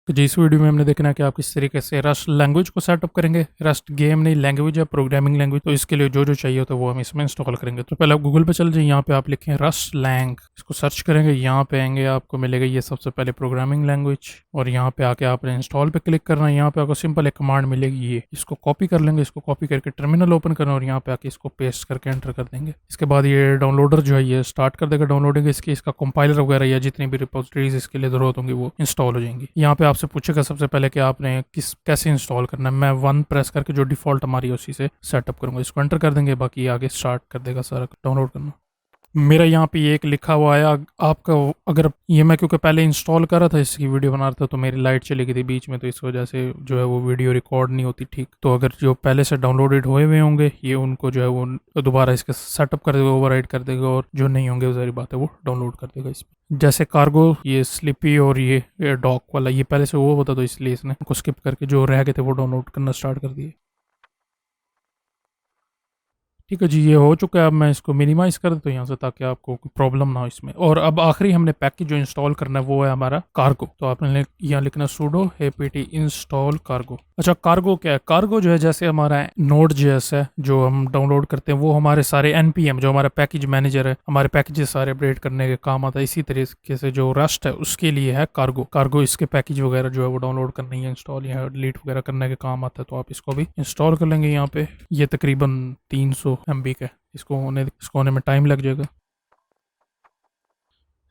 तो जी इस वीडियो में हमने देखना है कि आप किस तरीके से रस्ट लैंग्वेज को सेटअप करेंगे। रस्ट गेम नहीं, लैंग्वेज है, प्रोग्रामिंग लैंग्वेज। तो इसके लिए जो जो चाहिए होता है वो हम इसमें इंस्टॉल करेंगे। तो पहले आप गूगल पे चल जाइए, यहाँ पे आप लिखें रस्ट लैंग, इसको सर्च करेंगे, यहाँ पे आएंगे, आपको मिलेगा ये सबसे पहले प्रोग्रामिंग लैंग्वेज। और यहाँ पे आके आपने इंस्टॉल पे क्लिक करना है। यहाँ पे आपको सिंपल एक कमांड मिलेगी, ये इसको कॉपी कर लेंगे। इसको कॉपी करके टर्मिनल ओपन करना और यहाँ पे आके इसको पेस्ट करके एंटर कर देंगे। इसके बाद ये डाउनलोडर जो है ये स्टार्ट कर देगा डाउनलोडिंग। इसका कंपाइलर वगैरह या जितनी भी रिपोजिटरीज इसके लिए जरूरत होंगी वो इंस्टॉल हो जाएंगी। यहाँ पे आपसे पूछेगा सबसे पहले कि आपने कैसे इंस्टॉल करना है। मैं 1 प्रेस करके जो डिफॉल्ट हमारी उसी से सेटअप करूंगा। इसको एंटर कर देंगे, बाकी आगे स्टार्ट कर देगा सारा डाउनलोड करना। मेरा यहाँ पे एक लिखा हुआ है आपका, अगर ये मैं क्योंकि पहले इंस्टॉल कर रहा था, इसकी वीडियो बना रहा था, तो मेरी लाइट चली गई थी बीच में, तो इस वजह से जो है वो वीडियो रिकॉर्ड नहीं होती ठीक। तो अगर जो पहले से डाउनलोडेड हुए हुए होंगे ये उनको जो है वो दोबारा इसके सेटअप कर देगा, ओवरराइड कर देगा। और जो नहीं होंगे वो सारी बात है वो डाउनलोड कर देगा इसमें। जैसे कार्गो, ये स्लिपी और ये डॉक वाला, ये पहले से वो होता, तो इसलिए इसने उनको स्किप करके जो रह गए थे वो डाउनलोड करना स्टार्ट कर दिए। ठीक है जी, ये हो चुका है। अब मैं इसको मिनिमाइज कर देता हूँ यहाँ से, ताकि आपको कोई प्रॉब्लम ना हो इसमें। और अब आखिरी हमने पैकेज जो इंस्टॉल करना है वो है हमारा कार्गो। तो आपने यहाँ लिखना sudo apt इंस्टॉल कार्गो। अच्छा, कार्गो क्या है? कार्गो जो है जैसे हमारा नोड जेएस है जो हम डाउनलोड करते हैं, वो हमारे सारे npm जो हमारा पैकेज मैनेजर है, हमारे पैकेजेस सारे अपडेट करने के काम आता है। इसी तरीके से जो रस्ट है उसके लिए है कार्गो। कार्गो इसके पैकेज वगैरह जो है वो डाउनलोड करने या इंस्टॉल या डिलीट वगैरह करने के काम आता है। तो आप इसको भी इंस्टॉल कर लेंगे। यहाँ पे ये तकरीबन 300 MB का है, इसको होने में टाइम लग जाएगा।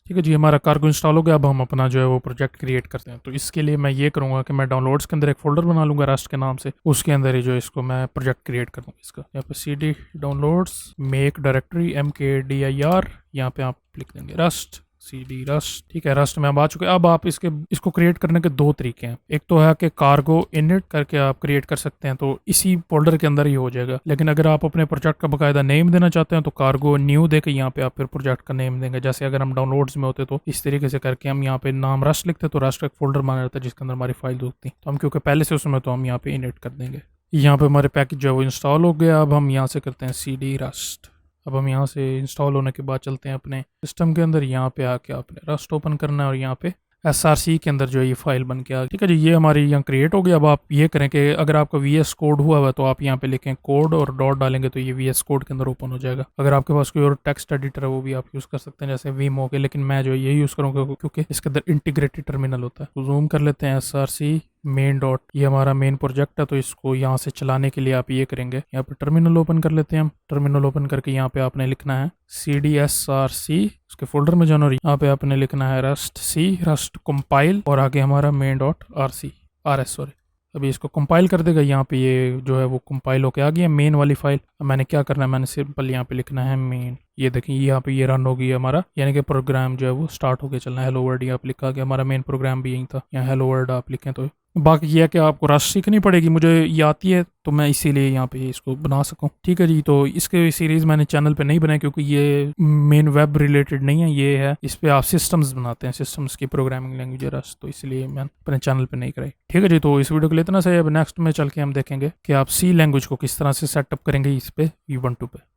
ठीक है जी, हमारा कार्गो इंस्टॉल हो गया। अब हम अपना जो है वो प्रोजेक्ट क्रिएट करते हैं। तो इसके लिए मैं ये करूँगा कि मैं डाउनलोड्स के अंदर एक फोल्डर बना लूँगा रस्ट के नाम से। उसके अंदर ही जो इसको मैं प्रोजेक्ट क्रिएट कर दूँगा। इसका यहाँ पे cd downloads make directory mkdir, यहाँ पे आप लिख देंगे रस्ट cd रस्ट। ठीक है, रस्ट में अब आ चुके हैं। अब आप इसको क्रिएट करने के दो तरीके हैं। एक तो है कि कार्गो इनिट करके आप क्रिएट कर सकते हैं, तो इसी फोल्डर के अंदर ही हो जाएगा। लेकिन अगर आप अपने प्रोजेक्ट का बाकायदा नेम देना चाहते हैं तो कार्गो न्यू देके यहाँ पे आप फिर प्रोजेक्ट का नेम देंगे। जैसे अगर हम डाउनलोड्स में होते तो इस तरीके से करके हम यहाँ पे नाम रस्ट लिखते, तो रस्ट का एक फोल्डर माना जाता है जिसके अंदर हमारी फाइल होती है। तो हम क्योंकि पहले से उसमें, तो हम यहाँ पे इनिट कर देंगे। यहाँ पे हमारे पैकेज जो है वो इंस्टॉल हो गया। अब हम यहाँ से करते हैं cd रस्ट। अब हम यहाँ से इंस्टॉल होने के बाद चलते हैं अपने सिस्टम के अंदर। यहाँ पे आके आपने रस्ट ओपन करना है और यहाँ पे src के अंदर जो है ये फाइल बन के आ गई। ठीक है जी, ये हमारी यहाँ क्रिएट हो गया। अब आप ये करें कि अगर आपका VS कोड हुआ हुआ तो आप यहाँ पे लिखें कोड और डॉट डालेंगे तो ये VS कोड के अंदर ओपन हो जाएगा। अगर आपके पास कोई और टेक्स्ट एडिटर है वो भी आप यूज़ कर सकते हैं, जैसे Vimo के। लेकिन मैं जो ये यूज़ करूँगा क्योंकि इसके अंदर इंटीग्रेटेड टर्मिनल होता है। तो जूम कर लेते हैं src मेन डॉट, ये हमारा मेन प्रोजेक्ट है। तो इसको यहाँ से चलाने के लिए आप ये करेंगे, यहाँ पे टर्मिनल ओपन कर लेते हैं हम। टर्मिनल ओपन करके यहाँ पे आपने लिखना है cdsrc, उसके फोल्डर में जाना और यहाँ पे आपने लिखना है रस्ट कंपाइल और आगे हमारा मेन डॉट rs। अभी इसको कंपाइल कर देगा। यहाँ पे ये जो है वो कंपाइल होके आ गया मेन वाली फाइल। अब मैंने क्या करना है, मैंने सिंपल यहाँ पे लिखना है मेन। ये देखिए यहाँ पे ये रन हो गई हमारा, यानी कि प्रोग्राम जो है वो स्टार्ट होके चलना है। हेलो वर्ल्ड यहाँ पे लिखा गया, हमारा मेन प्रोग्राम भी यही था। यहाँ हेलो वर्ल्ड आप लिखें। तो बाकी ये है कि आपको रस्ट सीखनी पड़ेगी, मुझे ये आती है तो मैं इसीलिए यहाँ पे इसको बना सकूँ। ठीक है जी, तो इसके सीरीज मैंने चैनल पे नहीं बनाई क्योंकि ये मेन वेब रिलेटेड नहीं है। ये है इस पे आप सिस्टम्स बनाते हैं, सिस्टम्स की प्रोग्रामिंग लैंग्वेज रस्ट, तो इसलिए मैं अपने चैनल पे नहीं कराई। ठीक है जी, तो इस वीडियो के लिए इतना सही है। अब नेक्स्ट में चल के हम देखेंगे कि आप C लैंग्वेज को किस तरह से सेटअप करेंगे इस पे U12 पे।